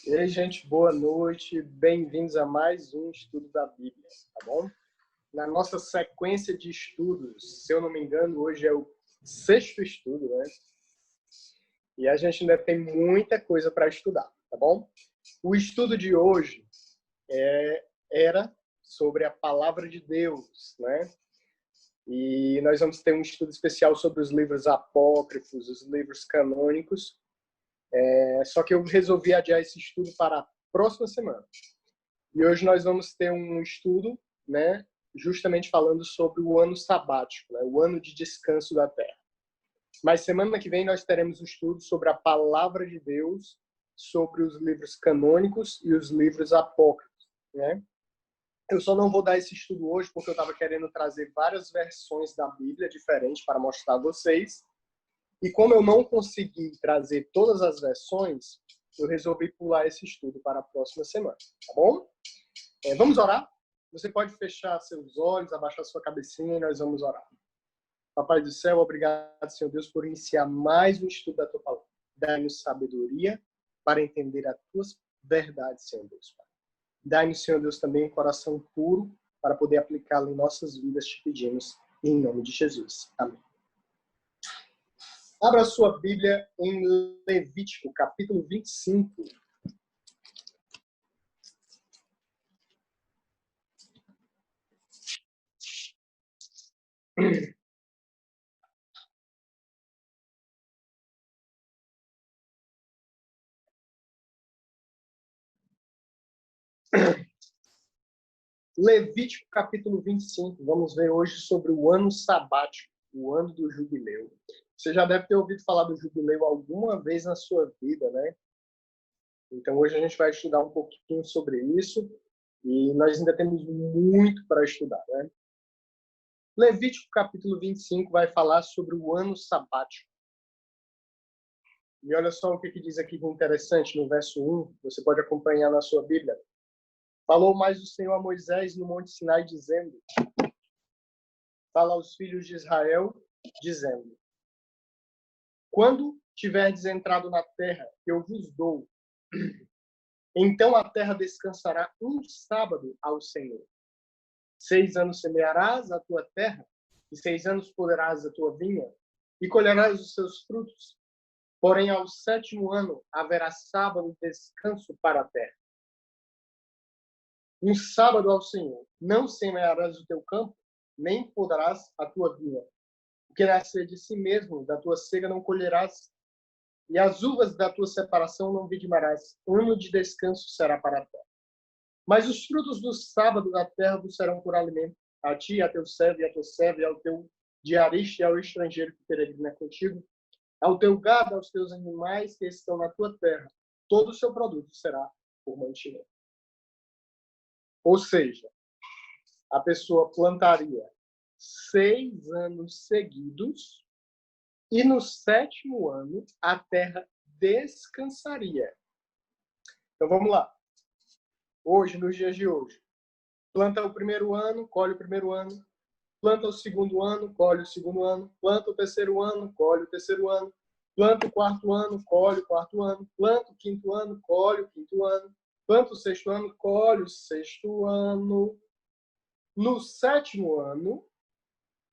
E aí, gente, boa noite. Bem-vindos a mais um estudo da Bíblia, tá bom? Na nossa sequência de estudos, se eu não me engano, hoje é o 6º estudo, né? E a gente ainda tem muita coisa para estudar, tá bom? O estudo de hoje era sobre a Palavra de Deus, né? E nós vamos ter um estudo especial sobre os livros apócrifos, os livros canônicos. Só que eu resolvi adiar esse estudo para a próxima semana. E hoje nós vamos ter um estudo, né, justamente falando sobre o ano sabático, né, o ano de descanso da Terra. Mas semana que vem nós teremos um estudo sobre a Palavra de Deus, sobre os livros canônicos e os livros apócrifos, né? Eu só não vou dar esse estudo hoje porque eu estava querendo trazer várias versões da Bíblia diferentes para mostrar a vocês. E como eu não consegui trazer todas as versões, eu resolvi pular esse estudo para a próxima semana, tá bom? Vamos orar? Você pode fechar seus olhos, abaixar sua cabecinha e nós vamos orar. Papai do céu, obrigado, Senhor Deus, por iniciar mais um estudo da tua palavra. Dai-nos sabedoria para entender as tuas verdades, Senhor Deus. Dai-nos, Senhor Deus, também um coração puro para poder aplicá-lo em nossas vidas, te pedimos, em nome de Jesus. Amém. Abra sua Bíblia em Levítico, capítulo 25. Levítico, capítulo 25. Vamos ver hoje sobre o ano sabático, o ano do jubileu. Você já deve ter ouvido falar do jubileu alguma vez na sua vida, né? Então, hoje a gente vai estudar um pouquinho sobre isso e nós ainda temos muito para estudar, né? Levítico, capítulo 25, vai falar sobre o ano sabático. E olha só o que diz aqui de interessante no verso 1, você pode acompanhar na sua Bíblia. Falou mais o Senhor a Moisés no Monte Sinai, dizendo: fala aos filhos de Israel, dizendo: quando tiverdes entrado na terra que eu vos dou, então a terra descansará um sábado ao Senhor. 6 anos semearás a tua terra, e 6 anos poderás a tua vinha, e colherás os seus frutos. Porém, ao 7º ano haverá sábado de descanso para a terra. Um sábado ao Senhor. Não semearás o teu campo, nem podarás a tua vinha. O que nascer de si mesmo, da tua cega não colherás, e as uvas da tua separação não vidimarás. Ano de descanso será para a terra. Mas os frutos do sábado da terra vos serão por alimento, a ti, a teu servo e a tua serva, e ao teu diarista e ao estrangeiro que peregrina contigo, ao teu gado, aos teus animais que estão na tua terra. Todo o seu produto será por mantimento. Ou seja, a pessoa plantaria 6 anos seguidos e no 7º ano a terra descansaria. Então vamos lá. Hoje, nos dias de hoje, planta o primeiro ano, colhe o primeiro ano, planta o segundo ano, colhe o segundo ano, planta o terceiro ano, colhe o terceiro ano, planta o quarto ano, colhe o quarto ano, planta o quinto ano, colhe o quinto ano, planta o sexto ano, colhe o sexto ano. No 7º ano,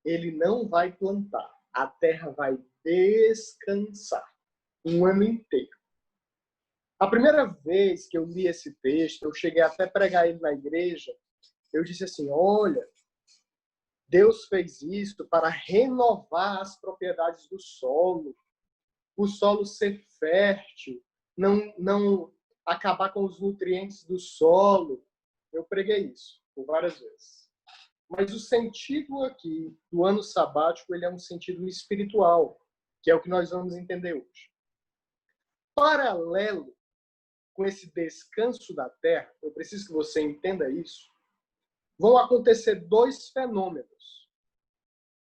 ele não vai plantar. A terra vai descansar um ano inteiro. A primeira vez que eu li esse texto, eu cheguei até a pregar ele na igreja, eu disse assim, olha, Deus fez isso para renovar as propriedades do solo, o solo ser fértil, não acabar com os nutrientes do solo. Eu preguei isso por várias vezes. Mas o sentido aqui do ano sabático, ele é um sentido espiritual, que é o que nós vamos entender hoje. Paralelo com esse descanso da terra, eu preciso que você entenda isso, vão acontecer 2 fenômenos.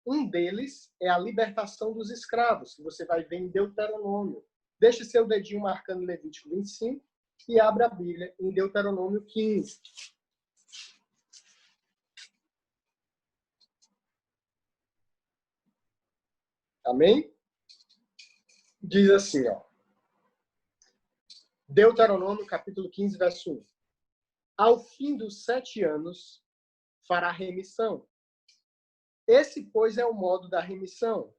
Um deles é a libertação dos escravos, que você vai ver em Deuteronômio. Deixe seu dedinho marcando Levítico 25 e abra a Bíblia em Deuteronômio 15. Amém? Diz assim, ó. Deuteronômio, capítulo 15, verso 1. Ao fim dos 7 anos, fará remissão. Esse, pois, é o modo da remissão.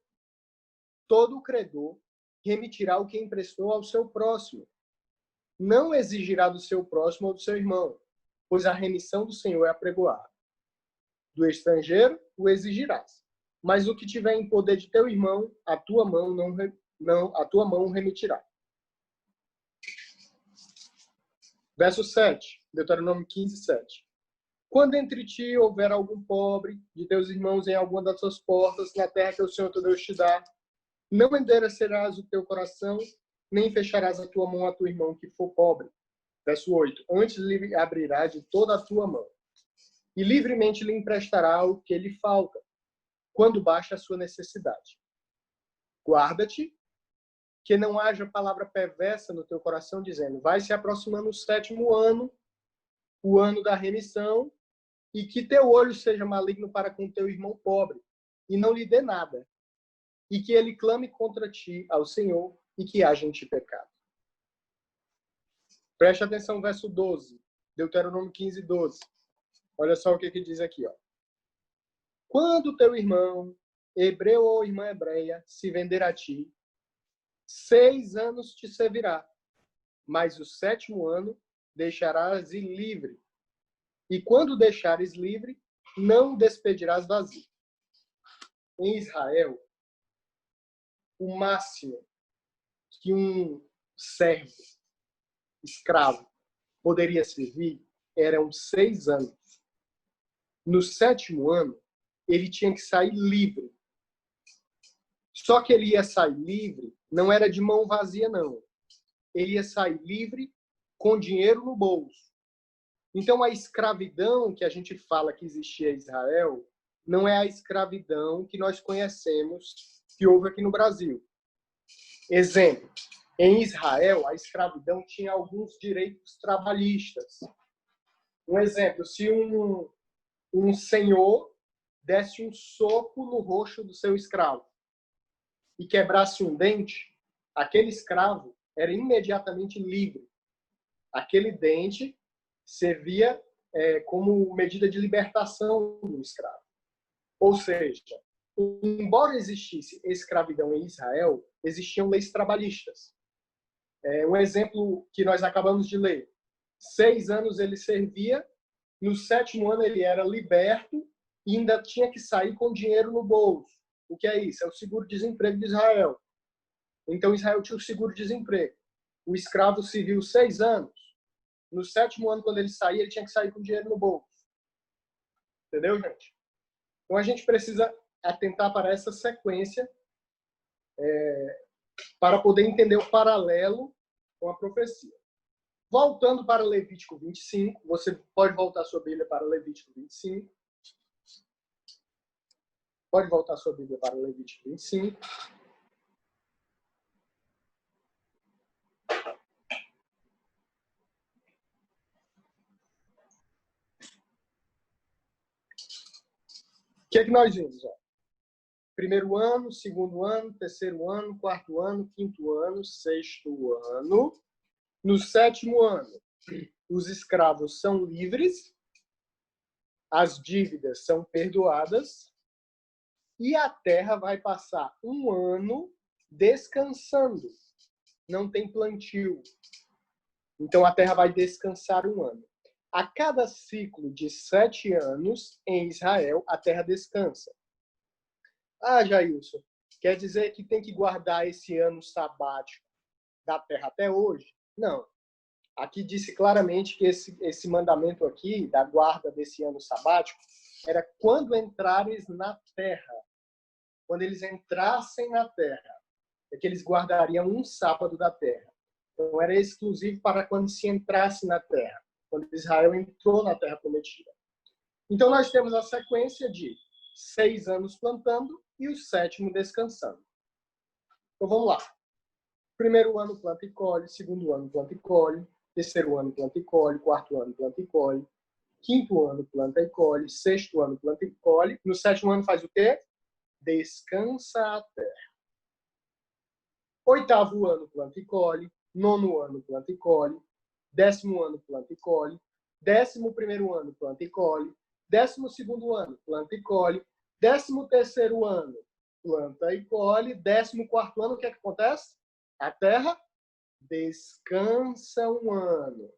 Todo credor remitirá o que emprestou ao seu próximo. Não exigirá do seu próximo ou do seu irmão, pois a remissão do Senhor é apregoada. Do estrangeiro o exigirás, mas o que tiver em poder de teu irmão, a tua mão remitirá. Verso 7, Deuteronômio 15, 7. Quando entre ti houver algum pobre de teus irmãos em alguma das suas portas, na terra que o Senhor teu Deus te dá, não endurecerás o teu coração, nem fecharás a tua mão a teu irmão que for pobre. Verso 8. Antes lhe abrirás de toda a tua mão, e livremente lhe emprestará o que lhe falta, quando baixa a sua necessidade. Guarda-te, que não haja palavra perversa no teu coração, dizendo, vai se aproximando o 7º ano, o ano da remissão, e que teu olho seja maligno para com teu irmão pobre, e não lhe dê nada, e que ele clame contra ti ao Senhor, e que haja em ti pecado. Preste atenção no verso 12, Deuteronômio 15, 12. Olha só o que diz aqui, ó. Quando teu irmão, hebreu ou irmã hebreia, se vender a ti, 6 anos te servirá, mas o 7º ano deixarás ir livre. E quando deixares livre, não despedirás vazio. Em Israel, o máximo que um servo, escravo, poderia servir eram 6 anos. No 7º ano, ele tinha que sair livre. Só que ele ia sair livre, não era de mão vazia, não. Ele ia sair livre com dinheiro no bolso. Então, a escravidão que a gente fala que existia em Israel não é a escravidão que nós conhecemos que houve aqui no Brasil. Exemplo, em Israel, a escravidão tinha alguns direitos trabalhistas. Um exemplo, se um senhor desse um soco no rosto do seu escravo e quebrasse um dente, aquele escravo era imediatamente livre. Aquele dente servia como medida de libertação do escravo. Ou seja, embora existisse escravidão em Israel, existiam leis trabalhistas. Um exemplo que nós acabamos de ler. 6 anos ele servia, no 7º ano ele era liberto e ainda tinha que sair com dinheiro no bolso. O que é isso? É o seguro-desemprego de Israel. Então Israel tinha o seguro-desemprego. O escravo serviu 6 anos. No 7º ano, quando ele saía, ele tinha que sair com dinheiro no bolso. Entendeu, gente? Então a gente precisa atentar para essa sequência para poder entender o paralelo com a profecia. Voltando para Levítico 25, você pode voltar sua Bíblia para Levítico 25. Pode voltar sua Bíblia para Levítico 25. O que é que nós vimos? Ó? 1º ano, 2º ano, 3º ano, 4º ano, 5º ano, 6º ano. No 7º ano, os escravos são livres, as dívidas são perdoadas e a terra vai passar um ano descansando. Não tem plantio. Então a terra vai descansar um ano. A cada ciclo de 7 anos em Israel, a terra descansa. Ah, Jailson, quer dizer que tem que guardar esse ano sabático da terra até hoje? Não. Aqui disse claramente que esse mandamento aqui, da guarda desse ano sabático, era quando entrares na terra. Quando eles entrassem na terra, é que eles guardariam um sábado da terra. Então era exclusivo para quando se entrasse na terra, quando Israel entrou na terra prometida. Então nós temos a sequência de 6 anos plantando e o 7º descansando. Então vamos lá. 1º ano planta e colhe, 2º ano planta e colhe, 3º ano planta e colhe, 4º ano planta e colhe, 5º ano planta e colhe, 6º ano planta e colhe. No 7º ano faz o quê? Descansa a terra. 8º ano planta e colhe, nono ano, planta e colhe, 10º ano, planta e colhe, 11º ano, planta e colhe, 12º ano, planta e colhe, 13º ano, planta e colhe, 14º ano, o que é que acontece? A terra descansa um ano.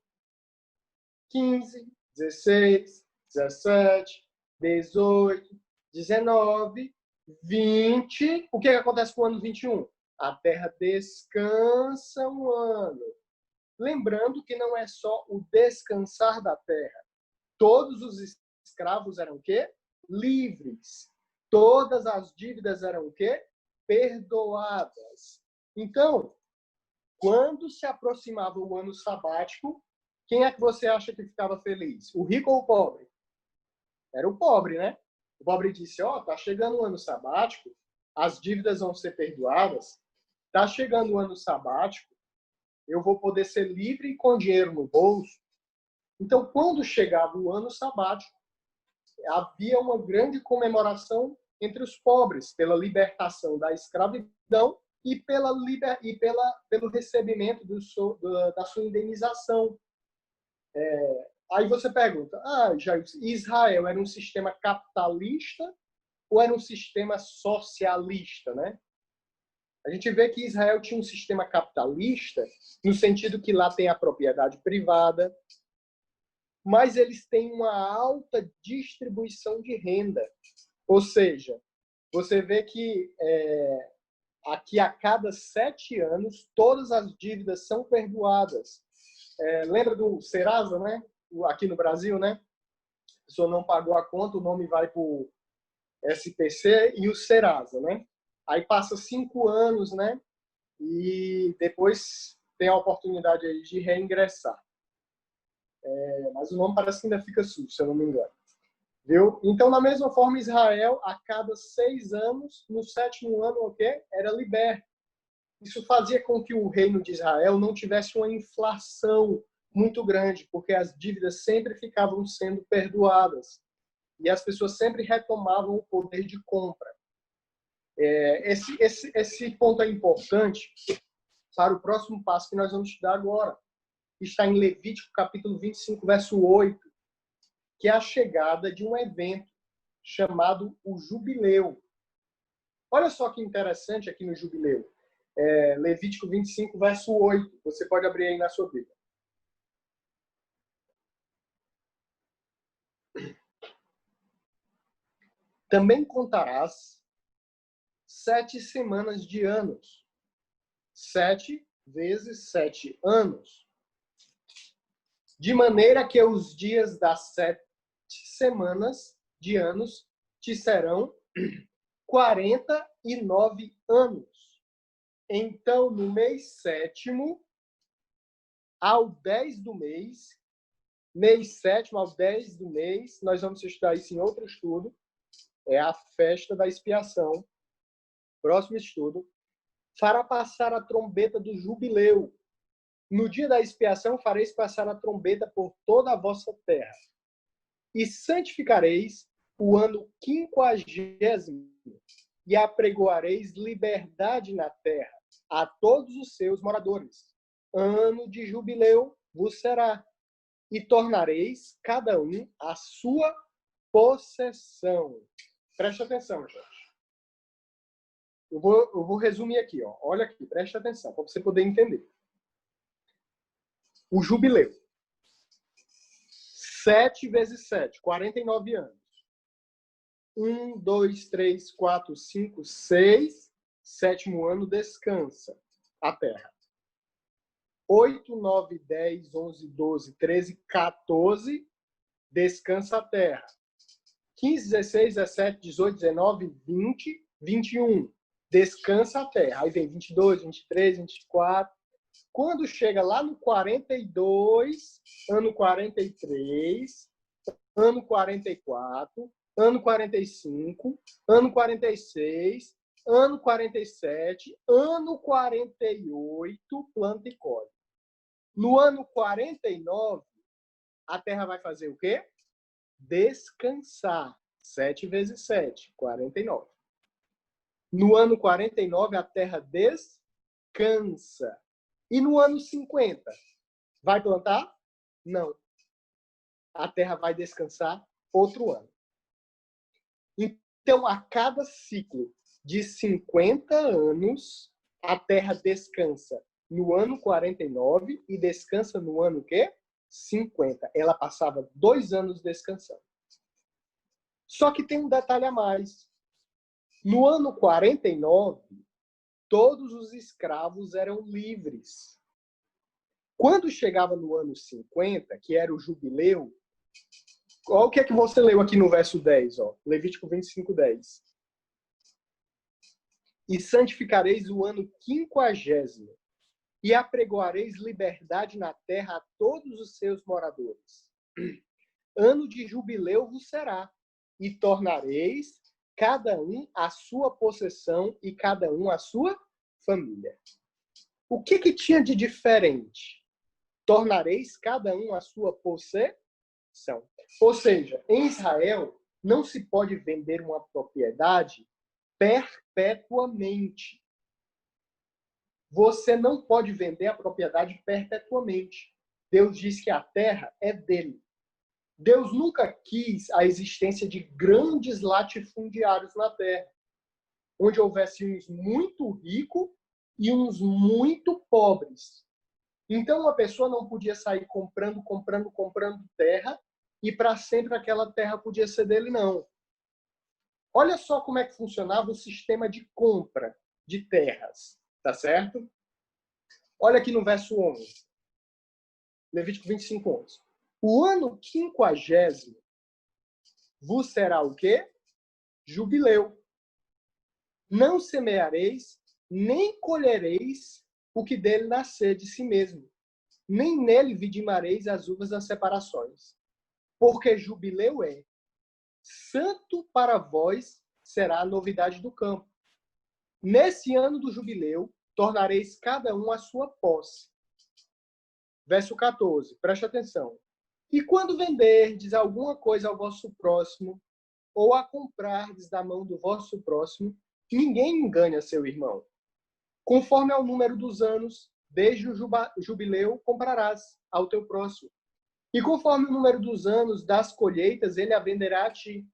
15, 16, 17, 18, 19, 20. O que é que acontece com o ano 21? A terra descansa um ano. Lembrando que não é só o descansar da terra. Todos os escravos eram o quê? Livres. Todas as dívidas eram o quê? Perdoadas. Então, quando se aproximava o ano sabático, quem é que você acha que ficava feliz? O rico ou o pobre? Era o pobre, né? O pobre disse, tá chegando o ano sabático, as dívidas vão ser perdoadas, tá chegando o ano sabático, eu vou poder ser livre e com dinheiro no bolso. Então, quando chegava o ano sabático, havia uma grande comemoração entre os pobres pela libertação da escravidão e pelo recebimento da sua indenização. Aí você pergunta, Jair, Israel era um sistema capitalista ou era um sistema socialista, né? A gente vê que Israel tinha um sistema capitalista no sentido que lá tem a propriedade privada, mas eles têm uma alta distribuição de renda. Ou seja, você vê que aqui a cada 7 anos todas as dívidas são perdoadas. Lembra do Serasa, né? Aqui no Brasil, né? A pessoa não pagou a conta, o nome vai para o SPC e o Serasa, né? Aí passa 5 anos, né? E depois tem a oportunidade aí de reingressar. Mas o nome parece que ainda fica sujo, se eu não me engano. Viu? Então, da mesma forma, Israel, a cada 6 anos, no 7º ano, o quê? Era liberto. Isso fazia com que o reino de Israel não tivesse uma inflação muito grande, porque as dívidas sempre ficavam sendo perdoadas e as pessoas sempre retomavam o poder de compra. Esse ponto é importante para o próximo passo que nós vamos estudar agora. Está em Levítico, capítulo 25, verso 8, que é a chegada de um evento chamado o Jubileu. Olha só que interessante aqui no Jubileu. Levítico 25, verso 8. Você pode abrir aí na sua Bíblia. Também contarás 7 semanas de anos. 7 vezes 7 anos. De maneira que os dias das 7 semanas de anos te serão 49 anos. Então, no mês 7º, ao 10 do mês 7º ao 10 do mês, nós vamos estudar isso em outro estudo, é a festa da expiação. Próximo estudo, fará passar a trombeta do jubileu. No dia da expiação fareis passar a trombeta por toda a vossa terra. E santificareis o ano 50º, e apregoareis liberdade na terra a todos os seus moradores. Ano de jubileu vos será, e tornareis cada um a sua possessão. Preste atenção, gente. Eu vou resumir aqui. Olha aqui, preste atenção, para você poder entender. O jubileu. 7 vezes 7, 49 anos. 1, 2, 3, 4, 5, 6. 7º ano descansa a terra. 8, 9, 10, 11, 12, 13, 14. Descansa a terra. 15, 16, 17, 18, 19, 20, 21. Descansa a terra. Aí vem 22, 23, 24. Quando chega lá no 42, ano 43, ano 44, ano 45, ano 46, ano 47, ano 48, planta e colhe. No ano 49, a terra vai fazer o quê? Descansar. 7 vezes 7, 49. No ano 49, a terra descansa. E no ano 50, vai plantar? Não. A terra vai descansar outro ano. Então, a cada ciclo de 50 anos, a terra descansa no ano 49 e descansa no ano quê? 50. Ela passava 2 anos descansando. Só que tem um detalhe a mais. No ano 49, todos os escravos eram livres. Quando chegava no ano 50, que era o jubileu, olha o que é que você leu aqui no verso 10, ó, Levítico 25, 10. E santificareis o ano 50º, e apregoareis liberdade na terra a todos os seus moradores. Ano de jubileu vos será, e tornareis cada um a sua possessão e cada um a sua família. O que tinha de diferente? Tornareis cada um a sua possessão. Ou seja, em Israel, não se pode vender uma propriedade perpetuamente. Você não pode vender a propriedade perpetuamente. Deus diz que a terra é dele. Deus nunca quis a existência de grandes latifundiários na terra, onde houvesse uns muito ricos e uns muito pobres. Então, uma pessoa não podia sair comprando terra e para sempre aquela terra podia ser dele, não. Olha só como é que funcionava o sistema de compra de terras, tá certo? Olha aqui no verso 11. Levítico 25, 11. O ano 50º vos será o quê? Jubileu. Não semeareis, nem colhereis o que dele nascer de si mesmo, nem nele vidimareis as uvas das separações. Porque jubileu é santo para vós, será a novidade do campo. Nesse ano do jubileu, tornareis cada um a sua posse. Verso 14, preste atenção. E quando venderdes alguma coisa ao vosso próximo, ou a comprardes da mão do vosso próximo, ninguém engana seu irmão. Conforme ao número dos anos, desde o jubileu, comprarás ao teu próximo. E conforme o número dos anos das colheitas, ele a venderá a ti.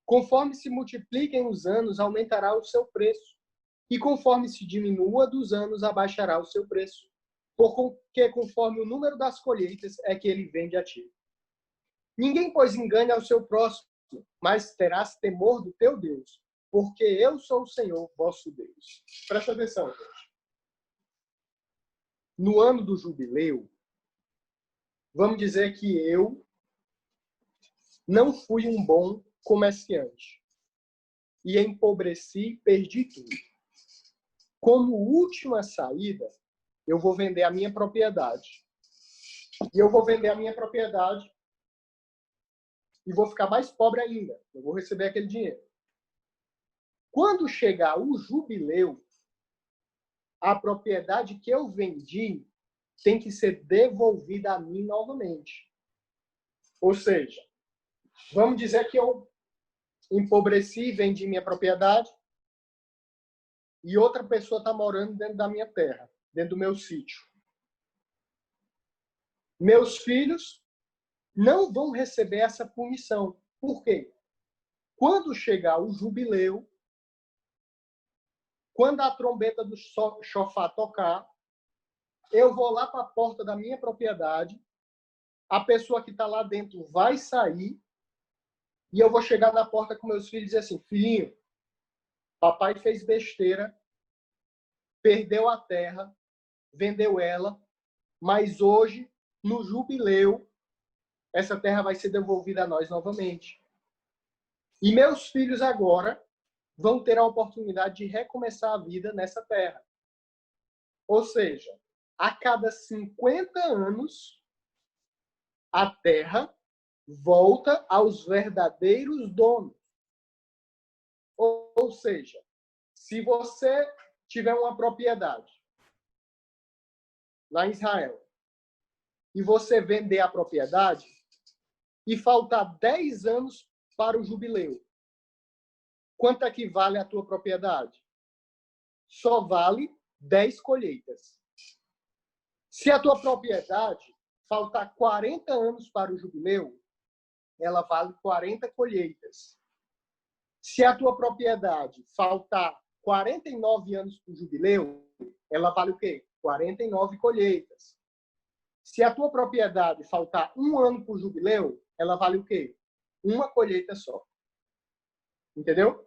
Conforme se multipliquem os anos, aumentará o seu preço. E conforme se diminua dos anos, abaixará o seu preço. Porque conforme o número das colheitas é que ele vende a ti. Ninguém, pois, engane ao seu próximo, mas terás temor do teu Deus, porque eu sou o Senhor, vosso Deus. Presta atenção, gente. No ano do jubileu, vamos dizer que eu não fui um bom comerciante e empobreci e perdi tudo. Como última saída, eu vou vender a minha propriedade. E eu vou vender a minha propriedade e vou ficar mais pobre ainda. Eu vou receber aquele dinheiro. Quando chegar o jubileu, a propriedade que eu vendi tem que ser devolvida a mim novamente. Ou seja, vamos dizer que eu empobreci, vendi minha propriedade e outra pessoa está morando dentro da minha terra, dentro do meu sítio. Meus filhos não vão receber essa punição. Por quê? Quando chegar o jubileu, quando a trombeta do chofar tocar, eu vou lá para a porta da minha propriedade, a pessoa que está lá dentro vai sair e eu vou chegar na porta com meus filhos e dizer assim, filhinho, papai fez besteira, perdeu a terra, vendeu ela, mas hoje, no jubileu, essa terra vai ser devolvida a nós novamente. E meus filhos agora vão ter a oportunidade de recomeçar a vida nessa terra. Ou seja, a cada 50 anos, a terra volta aos verdadeiros donos. Ou seja, se você tiver uma propriedade lá em Israel e você vender a propriedade e faltar 10 anos para o jubileu, quanto é que vale a tua propriedade? Só vale 10 colheitas. Se a tua propriedade faltar 40 anos para o jubileu, ela vale 40 colheitas. Se a tua propriedade faltar 49 anos para o jubileu, ela vale o quê? 49 colheitas. Se a tua propriedade faltar 1 ano para o jubileu, ela vale o quê? Uma colheita só. Entendeu?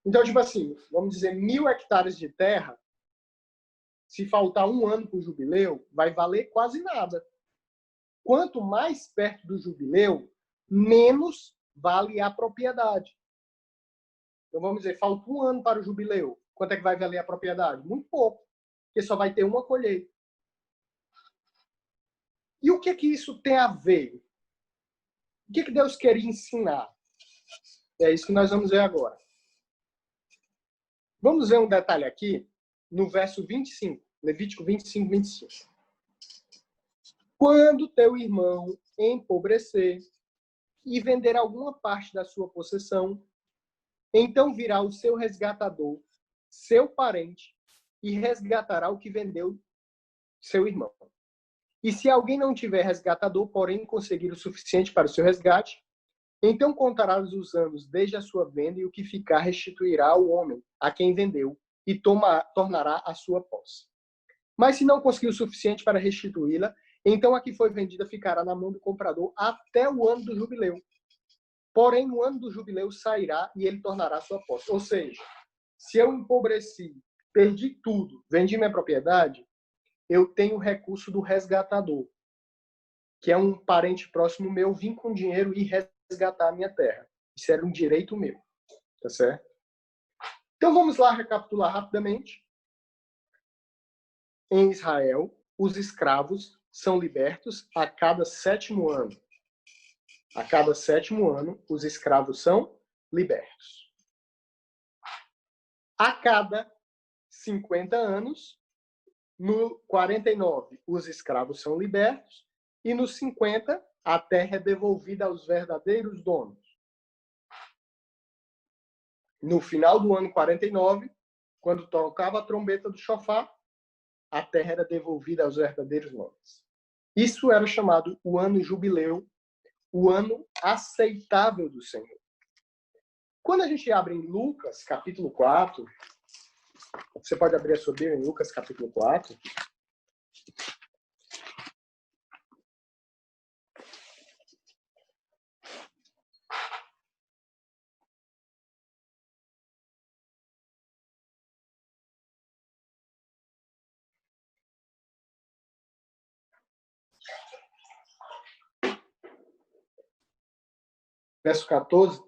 Então, tipo assim, vamos dizer, 1.000 hectares de terra, se faltar 1 ano para o jubileu, vai valer quase nada. Quanto mais perto do jubileu, menos vale a propriedade. Então, vamos dizer, falta 1 ano para o jubileu. Quanto é que vai valer a propriedade? Muito pouco, porque só vai ter uma colheita. E o que isso tem a ver? O que Deus queria ensinar? É isso que nós vamos ver agora. Vamos ver um detalhe aqui, no verso 25, Levítico 25, 25. Quando teu irmão empobrecer e vender alguma parte da sua possessão, então virá o seu resgatador, seu parente, e resgatará o que vendeu seu irmão. E se alguém não tiver resgatador, porém conseguir o suficiente para o seu resgate, então contarás os anos desde a sua venda e o que ficar restituirá ao homem a quem vendeu e tornará a sua posse. Mas se não conseguir o suficiente para restituí-la, então a que foi vendida ficará na mão do comprador até o ano do jubileu. Porém, no ano do jubileu sairá e ele tornará a sua posse. Ou seja, se eu empobreci, perdi tudo, vendi minha propriedade, eu tenho o recurso do resgatador, que é um parente próximo meu, vir com dinheiro e resgatar a minha terra. Isso era um direito meu. Tá certo? Então vamos lá recapitular rapidamente. Em Israel, os escravos são libertos a cada 7º ano. A cada 7º ano, os escravos são libertos. A cada 50 anos, no 49, os escravos são libertos, e no 50, a terra é devolvida aos verdadeiros donos. No final do ano 49, quando tocava a trombeta do chofar, a terra era devolvida aos verdadeiros donos. Isso era chamado o ano jubileu, o ano aceitável do Senhor. Quando a gente abre em Lucas, capítulo 4, você pode abrir a sua Bíblia em Lucas, capítulo 4. Verso 14.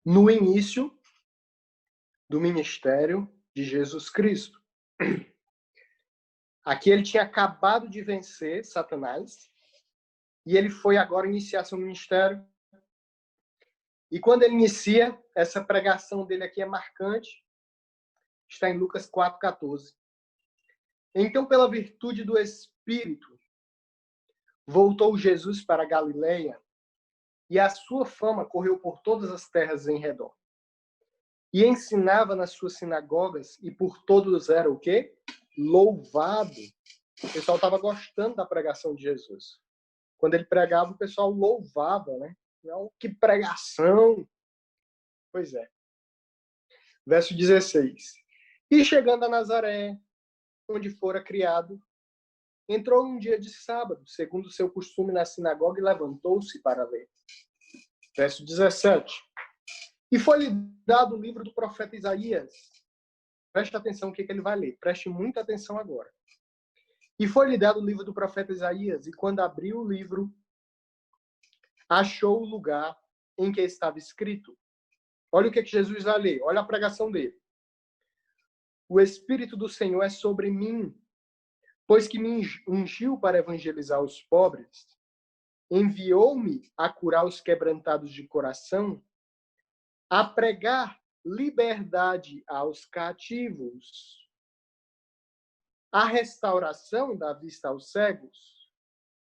No início do ministério de Jesus Cristo. Aqui ele tinha acabado de vencer Satanás e ele foi agora iniciar seu ministério. E quando ele inicia, essa pregação dele aqui é marcante, está em Lucas 4,14. Então, pela virtude do Espírito, voltou Jesus para a Galileia e a sua fama correu por todas as terras em redor. E ensinava nas suas sinagogas e por todos era o quê? Louvado. O pessoal estava gostando da pregação de Jesus. Quando ele pregava, o pessoal louvava, né? Que pregação! Pois é. Verso 16. E chegando a Nazaré, onde fora criado, entrou um dia de sábado, segundo o seu costume na sinagoga, e levantou-se para ler. Verso 17. E foi-lhe dado o livro do profeta Isaías. Preste atenção no que ele vai ler. Preste muita atenção agora. E foi-lhe dado o livro do profeta Isaías, e quando abriu o livro, achou o lugar em que estava escrito. Olha o que Jesus vai ler. Olha a pregação dele. O Espírito do Senhor é sobre mim, pois que me ungiu para evangelizar os pobres, enviou-me a curar os quebrantados de coração, a pregar liberdade aos cativos, a restauração da vista aos cegos,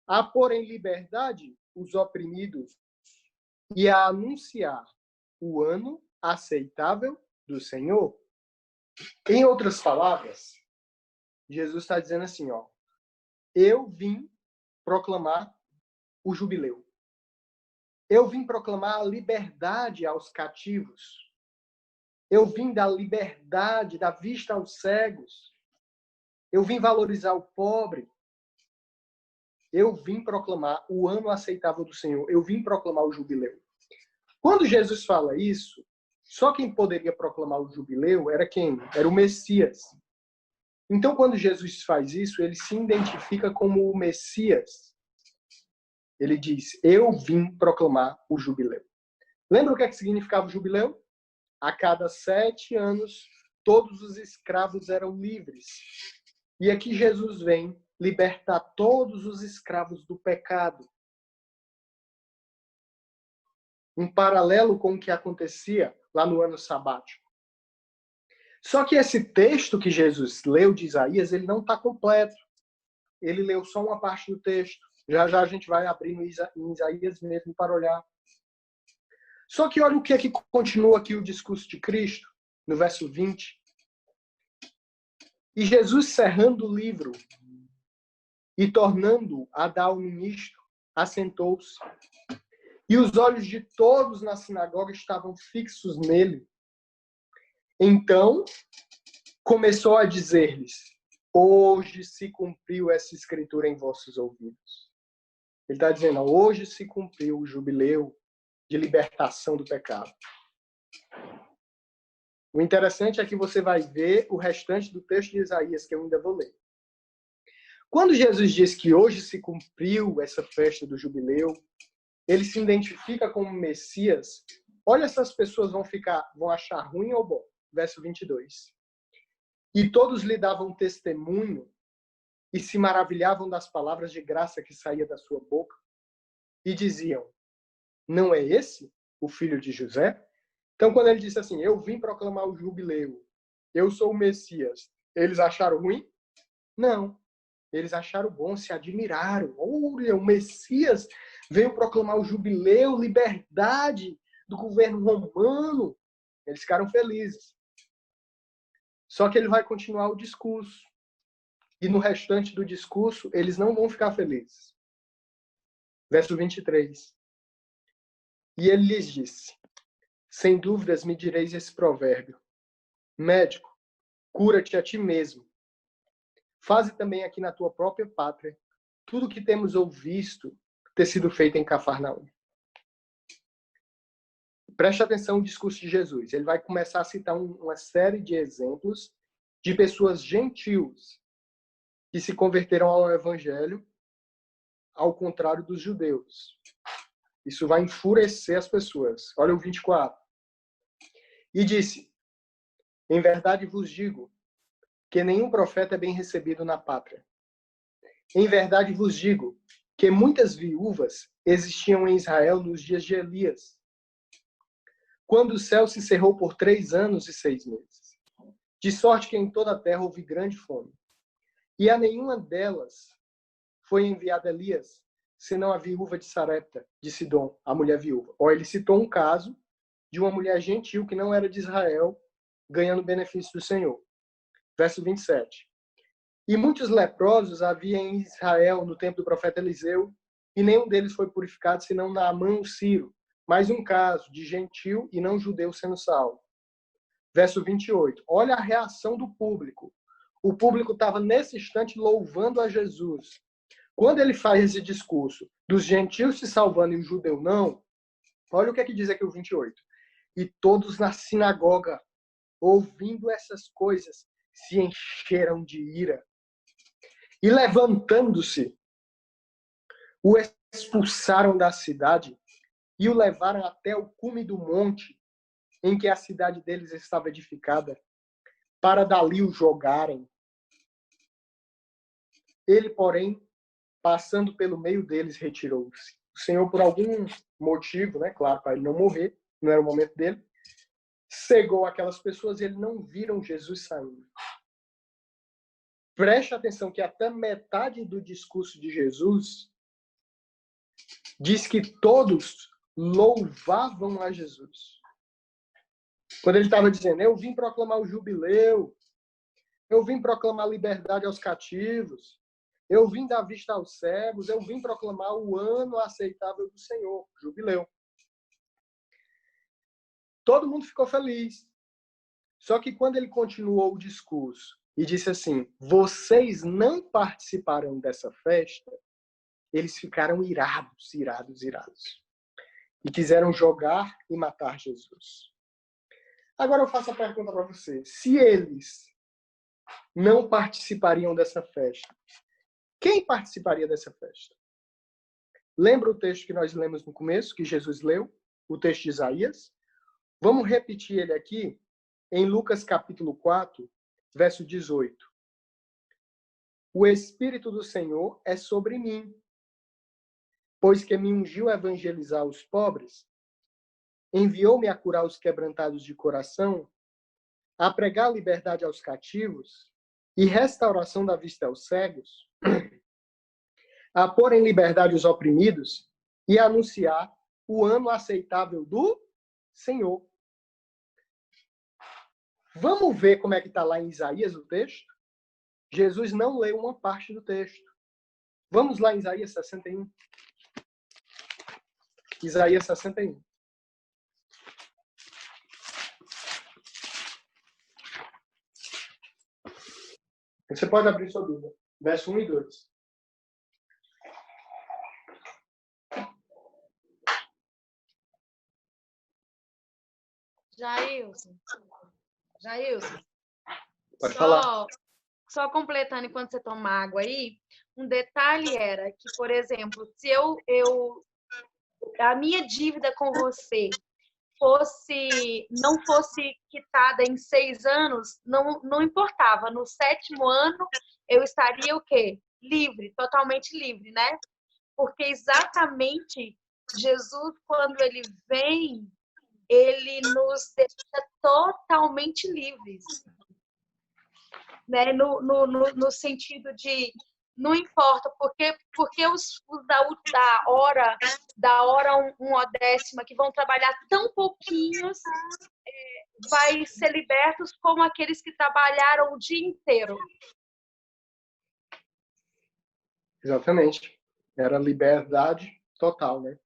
a pôr em liberdade os oprimidos e a anunciar o ano aceitável do Senhor. Em outras palavras, Jesus está dizendo assim, ó, eu vim proclamar o jubileu. Eu vim proclamar a liberdade aos cativos. Eu vim dar liberdade, dar vista aos cegos. Eu vim valorizar o pobre. Eu vim proclamar o ano aceitável do Senhor. Eu vim proclamar o jubileu. Quando Jesus fala isso, só quem poderia proclamar o jubileu era quem? Era o Messias. Então, quando Jesus faz isso, ele se identifica como o Messias. Ele diz, eu vim proclamar o jubileu. Lembra o que significava o jubileu? A cada 7 anos, todos os escravos eram livres. E aqui Jesus vem libertar todos os escravos do pecado. Um paralelo com o que acontecia lá no ano sabático. Só que esse texto que Jesus leu de Isaías, ele não está completo. Ele leu só uma parte do texto. Já já a gente vai abrir em Isaías mesmo para olhar. Só que olha o que é que continua aqui o discurso de Cristo, no verso 20. E Jesus, cerrando o livro e tornando a dar ao ministro, assentou-se. E os olhos de todos na sinagoga estavam fixos nele. Então, começou a dizer-lhes, hoje se cumpriu essa escritura em vossos ouvidos. Ele está dizendo, hoje se cumpriu o jubileu de libertação do pecado. O interessante é que você vai ver o restante do texto de Isaías, que eu ainda vou ler. Quando Jesus diz que hoje se cumpriu essa festa do jubileu, ele se identifica como Messias. Olha, essas pessoas vão achar ruim ou bom. Verso 22. E todos lhe davam testemunho e se maravilhavam das palavras de graça que saía da sua boca e diziam, não é esse o filho de José? Então, quando ele disse assim, eu vim proclamar o jubileu, eu sou o Messias, eles acharam ruim? Não. Eles acharam bom, se admiraram. Olha, o Messias veio proclamar o jubileu, liberdade do governo romano. Eles ficaram felizes. Só que ele vai continuar o discurso. E no restante do discurso, eles não vão ficar felizes. Verso 23. E ele lhes disse, sem dúvidas me direis esse provérbio. Médico, cura-te a ti mesmo. Faze também aqui na tua própria pátria tudo o que temos ouvido ter sido feito em Cafarnaum. Preste atenção no discurso de Jesus. Ele vai começar a citar uma série de exemplos de pessoas gentios que se converteram ao evangelho, ao contrário dos judeus. Isso vai enfurecer as pessoas. Olha o 24. E disse, em verdade vos digo, que nenhum profeta é bem recebido na pátria. Em verdade vos digo, que muitas viúvas existiam em Israel nos dias de Elias, quando o céu se cerrou por 3 anos e 6 meses. De sorte que em toda a terra houve grande fome. E a nenhuma delas foi enviado Elias, senão a viúva de Sarepta, de Sidom, a mulher viúva. Ó, ele citou um caso de uma mulher gentil que não era de Israel, ganhando benefício do Senhor. Verso 27. E muitos leprosos havia em Israel no tempo do profeta Eliseu, e nenhum deles foi purificado, senão Naamã o Ciro. Mais um caso de gentil e não judeu sendo salvo. Verso 28. Olha a reação do público. O público estava nesse instante louvando a Jesus. Quando ele faz esse discurso dos gentios se salvando e o judeu não, olha o que é que diz aqui o 28. E todos na sinagoga, ouvindo essas coisas, se encheram de ira. E levantando-se, o expulsaram da cidade e o levaram até o cume do monte em que a cidade deles estava edificada, para dali o jogarem. Ele, porém, passando pelo meio deles, retirou-se. O Senhor, por algum motivo, né, claro, para ele não morrer, não era o momento dele, cegou aquelas pessoas e eles não viram Jesus saindo. Preste atenção que até metade do discurso de Jesus diz que todos louvavam a Jesus. Quando ele estava dizendo, eu vim proclamar o jubileu, eu vim proclamar liberdade aos cativos, eu vim dar vista aos cegos, eu vim proclamar o ano aceitável do Senhor, jubileu. Todo mundo ficou feliz. Só que quando ele continuou o discurso e disse assim, vocês não participarão dessa festa, eles ficaram irados. E quiseram jogar e matar Jesus. Agora eu faço a pergunta para você. Se eles não participariam dessa festa, quem participaria dessa festa? Lembra o texto que nós lemos no começo, que Jesus leu? O texto de Isaías? Vamos repetir ele aqui em Lucas capítulo 4, verso 18. O Espírito do Senhor é sobre mim, pois que me ungiu a evangelizar os pobres, enviou-me a curar os quebrantados de coração, a pregar liberdade aos cativos e restauração da vista aos cegos, a pôr em liberdade os oprimidos e a anunciar o ano aceitável do Senhor. Vamos ver como é que está lá em Isaías o texto? Jesus não leu uma parte do texto. Vamos lá em Isaías 61. Isaías 61. Você pode abrir sua Bíblia. Verso 1 e 2. Jailson, Pode falar. só completando enquanto você toma água aí, um detalhe era que, por exemplo, se a minha dívida com você não fosse quitada em 6 anos, não importava. No 7º ano, eu estaria o quê? Livre, totalmente livre, né? Porque exatamente Jesus, quando ele vem, ele nos deixa totalmente livres. Né? No sentido de não importa, porque os da hora 1/10 que vão trabalhar tão pouquinhos vai ser libertos como aqueles que trabalharam o dia inteiro. Exatamente. Era liberdade total, né?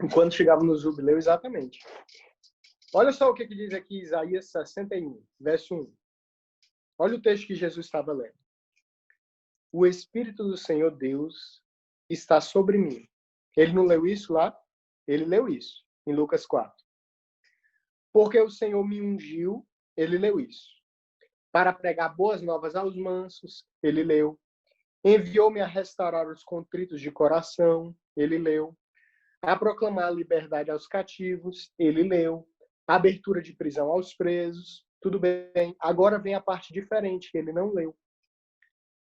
Enquanto chegava no jubileu, exatamente. Olha só o que diz aqui Isaías 61, verso 1. Olha o texto que Jesus estava lendo. O Espírito do Senhor Deus está sobre mim. Ele não leu isso lá? Ele leu isso, em Lucas 4. Porque o Senhor me ungiu, ele leu isso. Para pregar boas novas aos mansos, ele leu. Enviou-me a restaurar os contritos de coração, ele leu. A proclamar a liberdade aos cativos, ele leu. A abertura de prisão aos presos, tudo bem. Agora vem a parte diferente, que ele não leu.